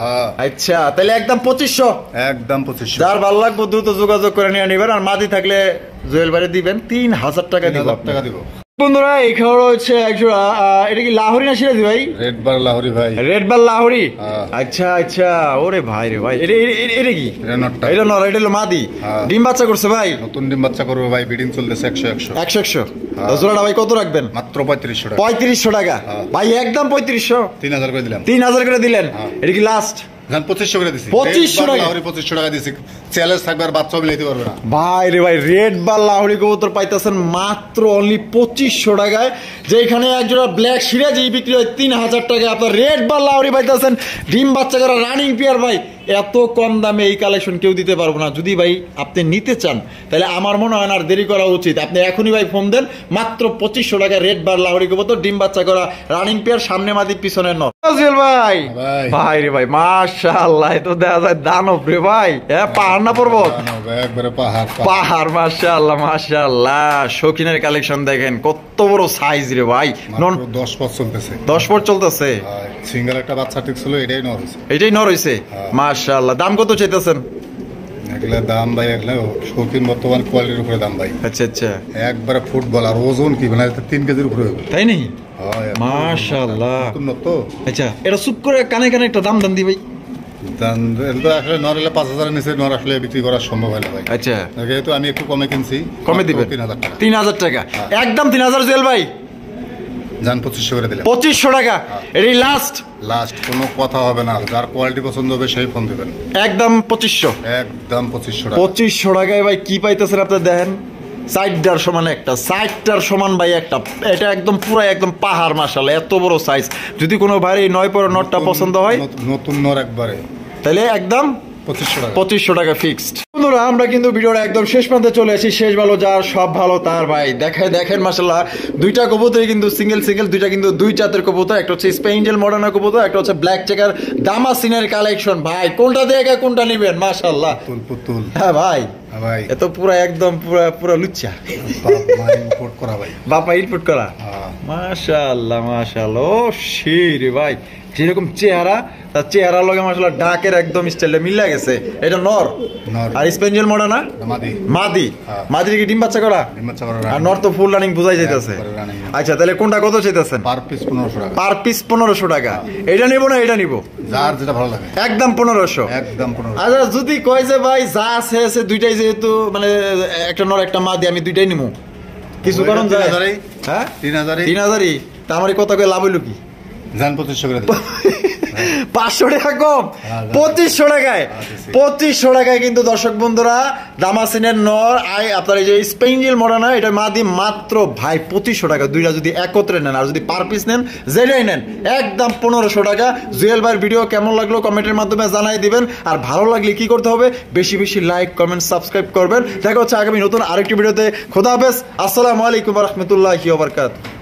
আচ্ছা, তাহলে একদম 2500, একদম 2500। যার ভালো লাগবে দ্রুত যোগাযোগ করে নিয়ে নেবেন। আর মাদি থাকলে জুয়েল বাড়ি দিবেন 3000 টাকা দিব। বন্ধুরা এখানে রয়েছে একজোড়া, এটা কি লাহোরি না সিরাজি ভাই? রেড বার লাহোরি ভাই, রেড বার লাহোরি। আচ্ছা আচ্ছা, ওরে ভাই রে ভাই, এটা কি? এটা নর, এটা হলো মাদি। ডিম বাচ্চা করছে ভাই? নতুন ডিম বাচ্চা করবে ভাই, ব্রিডিং চলতেছে 100 জোড়াটা ভাই কত রাখবেন? মাত্র 3500 টাকা। 3500 টাকা ভাই, একদম 3500। 3000 করে দিলাম। 3000 করে দিলেন, এটা কি লাস্ট? জান 2500 করে দিছি 2500 টাকা 2500 টাকা দিছি চ্যালেঞ্জ থাকবে আর বাচ্চা মিলাইতে পারবে না ভাই রে ভাই রেড বা লাহোরি কবুতর পাইতেছেন মাত্র অনলি 2500 টাকায় যেখানে একজোড়া ব্ল্যাক সিরাজি বিক্রি হয় 3000 টাকায় আপনার রেড বা লাহোরি পাইতেছেন ডিম বাচ্চা করা রানিং পেয়ার ভাই এত কম দামে এই কালেকশন কেউ দিতে পারবো না যদি ভাই আপনি নিতে চান তাহলে আমার মনে হয় না আর দেরি করা উচিত আপনি এখনই ভাই ফোন দেন মাত্র 2500 টাকা রেড বার লাহোরি কবুতর ডিম বাচ্চা করা রানিং পেয়ার সামনে মাদি পিছনে নর আজিল ভাই ভাই রে ভাই মাশাআল্লাহ এত দেখা যায় দানব রে ভাই হ্যাঁ পাহাড় না পর্বত একবারে পাহাড় পাহাড় মাশাআল্লাহ মাশাআল্লাহ শৌখিনের কালেকশন দেখেন কত বড় সাইজ রে ভাই 10 পর চলতেছে 10 পর চলতেছে সিঙ্গেল একটা বাচ্চা ঠিক ছিল এটাই নর হইছে এটাই নর হইছে মাশাআল্লাহ দাম কত চাইতেছেন এগুলা দাম ভাই এগুলা শৌখিন বর্তমান কোয়ালিটির উপরে দাম ভাই আচ্ছা আচ্ছা একবারে ফুটবল আর ওজন কি মানে 3 কেজির উপরে হবে তাই নাকি মাশাআল্লাহ তো আচ্ছা এটা সুপ করে কানে কানে একটা দাম দাম দি ভাই দাম এটা আসলে নর হলে 5000 এর নিচে নর আসলে বিক্রি করা সম্ভব হয় না ভাই আচ্ছা যেহেতু আমি একটু কমে কিনছি কমে দিবেন 3000 টাকা একদম 3000 জুয়েল ভাই জান 2500 করে দিলাম 2500 টাকা এটাই লাস্ট কোনো কথা হবে না যার কোয়ালিটি পছন্দ হবে সেই ফোন দিবেন একদম 2500 একদম 2500 টাকা 2500 টাকায় ভাই কি পাইতেছেন আপনি দেখেন সাইডটার সমান একটা সাইডটার সমান ভাই একটা এটা একদম পুরো একদম পাহাড় মাশাআল্লাহ এত বড় সাইজ যদি কোনো ভাই এই 9 পর নটটা পছন্দ হয় নতুন নর একবারে তাহলে একদম 2500 টাকা ফিক্সড বন্ধুরা আমরা কিন্তু ভিডিওর একদম শেষ প্রান্তে চলে আসি শেষ ভালো যার সব ভালো তার ভাই দেখেন মাশাআল্লাহ দুইটা কবুতরই কিন্তু সিঙ্গেল দুইটা কিন্তু দুই জাতের কবুতর একটা হচ্ছে স্পেঞ্জেল মডার্না কবুতর একটা হচ্ছে ব্ল্যাক চেকার দামাসিনের কালেকশন ভাই কোনটা দেখে কোনটা নেবেন মাশাআল্লাহ পুতুল হ্যাঁ ভাই ভাই এত পুরো একদম পুরো লুচ্চা ইম্পোর্ট করা ভাই বাপা ইনপুট করা মাশাআল্লাহ মাশাআল্লাহ ও শিরে ভাই যেরকম চেহারা তার চেহারার লগে মাশাআল্লাহ ডাকের একদম স্টাইলটা মিলে গেছে এটা নর আর স্পেঞ্জেল মডার্না মাদি কি ডিম বাচ্চা করা আর নর তো ফুল রানিং বুঝাই যাইতেছে আচ্ছা তাহলে কোনটা কত চাইতেছেন পার পিস 1500 টাকা পার পিস 1500 টাকা এটা নিব না এটা নিব যার যেটা ভালো লাগে একদম 1500 একদম 1500 আচ্ছা যদি কয় যে ভাই যা আছে দুইটাই যেহেতু মানে একটা নর একটা মাদি আমি দুইটাই নিব কিছু কারণ যায় হ্যাঁ 3000ই তা আমার কথা কই লাভ হইলো কি জান 2500 করে দিন 500 টাকা কম 2500 টাকায় 2500 টাকায় কিন্তু দর্শক বন্ধুরা দামাসিনের নর আপনার এই যে স্পেঞ্জেল মডার্না এটা মাদি মাত্র ভাই 2500 টাকা দুইটা যদি একত্রে নেন আর যদি পার পিস নেন যেটাই নেন একদম 1500 টাকা জুয়েল ভাইয়ের ভিডিও কেমন লাগলো কমেন্টের মাধ্যমে জানাই দিবেন আর ভালো লাগলে কি করতে হবে বেশি বেশি লাইক কমেন্ট সাবস্ক্রাইব করবেন দেখা হচ্ছে আগামী নতুন আরেকটি ভিডিওতে খোদা হাফেজ আসসালামু আলাইকুম ওয়া রাহমাতুল্লাহি ওয়া বারাকাতুহু।